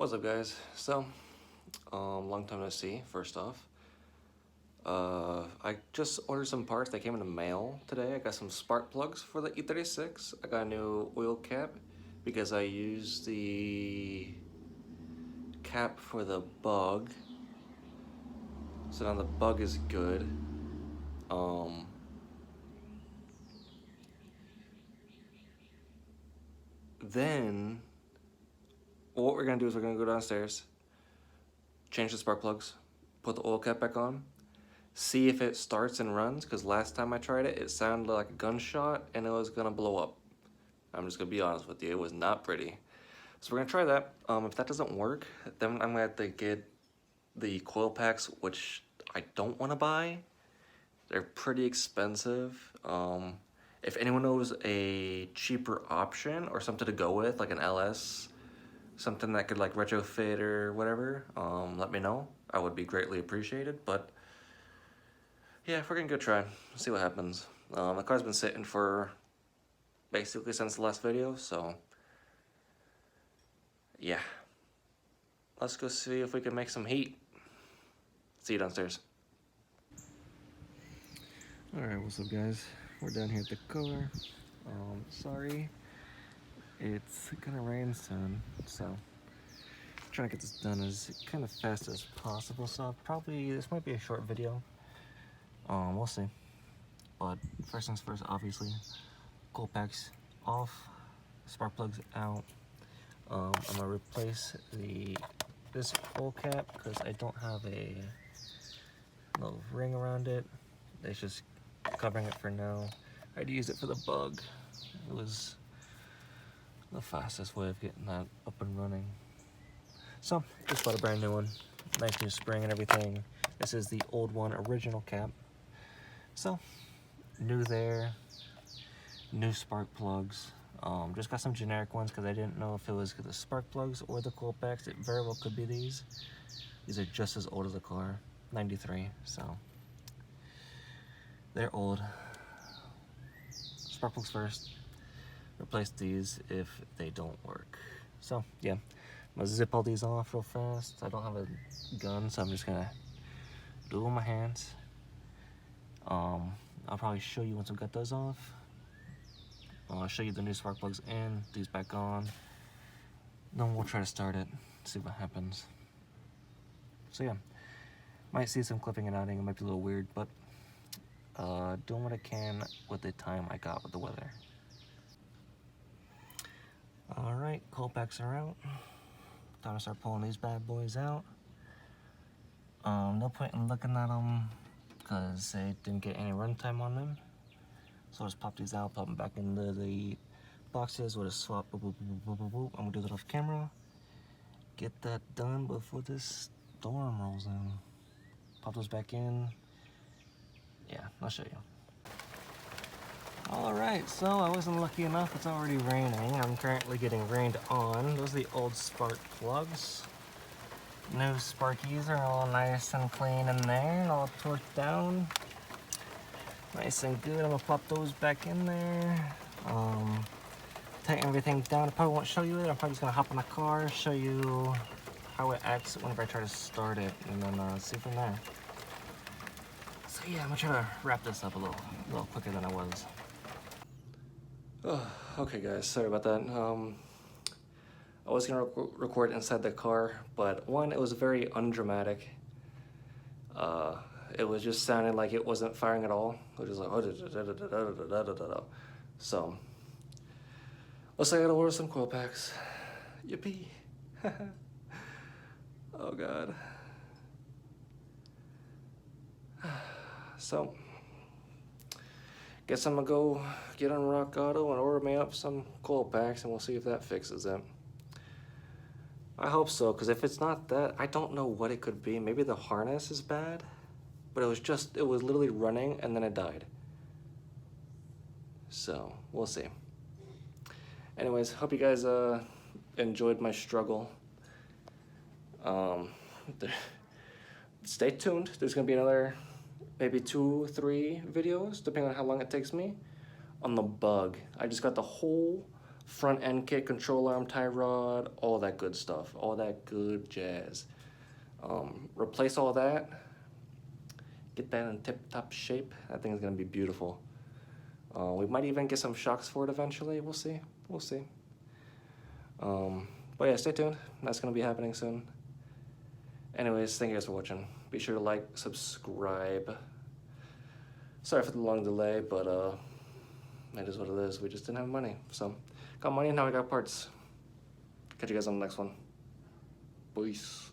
What's up, guys? Long time no see, first off. I just ordered some parts that came in the mail today. I got some spark plugs for the E36. I got a new oil cap because I used the cap for the bug. So now the bug is good. Then what we're gonna do is we're gonna go downstairs, change the spark plugs, put the oil cap back on, see if it starts and runs, because last time I tried it, it sounded like a gunshot and it was gonna blow up. I'm just gonna be honest with you, it was not pretty. So we're gonna try that. If that doesn't work, then I'm gonna have to get the coil packs, which I don't wanna buy. They're pretty expensive. If anyone knows a cheaper option or something to go with, like an LS, something that could like retrofit or whatever, let me know. I would be greatly appreciated, but yeah, we're gonna go try, see what happens. The car's been sitting for basically since the last video, so yeah. Let's go see if we can make some heat. See you downstairs. Alright, what's up, guys? We're down here at the car. Sorry, it's gonna rain soon, so I'm trying to get this done as kind of fast as possible, so probably this might be a short video. We'll see. But first things first, obviously, coil packs off, spark plugs out. I'm gonna replace this oil cap because I don't have a little ring around it. It's just covering it for now. I'd use it for the bug. It was the fastest way of getting that up and running. So just bought a brand new one, nice new spring and everything. This is the old one, original cap. So new there, new spark plugs. Just got some generic ones because I didn't know if it was the spark plugs or the coil packs. It very well could be these. These are just as old as the car, 93, so they're old. Spark plugs first, replace these if they don't work. So yeah, I'm gonna zip all these off real fast. I don't have a gun, so I'm just gonna do it with my hands. I'll probably show you once I've got those off. I'll show you the new spark plugs in, these back on. Then we'll try to start it, see what happens. So yeah, might see some clipping and outing. It might be a little weird, but doing what I can with the time I got with the weather. All right, coil packs are out. Time to start pulling these bad boys out. No point in looking at them because they didn't get any runtime on them. So I'll just pop these out, pop them back into the boxes with a swap. Boop, boop, boop, boop, boop, boop. I'm gonna do that off camera. Get that done before this storm rolls in. Pop those back in. Yeah, I'll show you. All right, so I wasn't lucky enough. It's already raining. I'm currently getting rained on. Those are the old spark plugs. New sparkies are all nice and clean in there, all torqued down. Nice and good. I'm gonna pop those back in there. Tighten everything down. I probably won't show you it. I'm probably just gonna hop in the car, show you how it acts whenever I try to start it, and then see from there. So yeah, I'm gonna try to wrap this up a little quicker than I was. Oh, okay, guys. Sorry about that. I was gonna record inside the car, but one, it was very undramatic. It was just sounding like it wasn't firing at all. It was just like, so looks like I gotta order some coil packs. Yippee. Oh God. So guess I'm gonna go get on Rock Auto and order me up some coil packs, and we'll see if that fixes it. I hope so, because if it's not that, I don't know what it could be. Maybe the harness is bad, but it was literally running and then it died. So we'll see. Anyways, hope you guys enjoyed my struggle. Stay tuned. There's gonna be another maybe 2-3 videos, depending on how long it takes me, on the bug. I just got the whole front end kit, control arm, tie rod, all that good stuff, all that good jazz. Replace all that, get that in tip-top shape. That thing is gonna be beautiful. We might even get some shocks for it eventually. We'll see. We'll see. But yeah, stay tuned. That's gonna be happening soon. Anyways, thank you guys for watching. Be sure to like, subscribe. Sorry for the long delay, but it is what it is. We just didn't have money. So, got money and now we got parts. Catch you guys on the next one. Peace.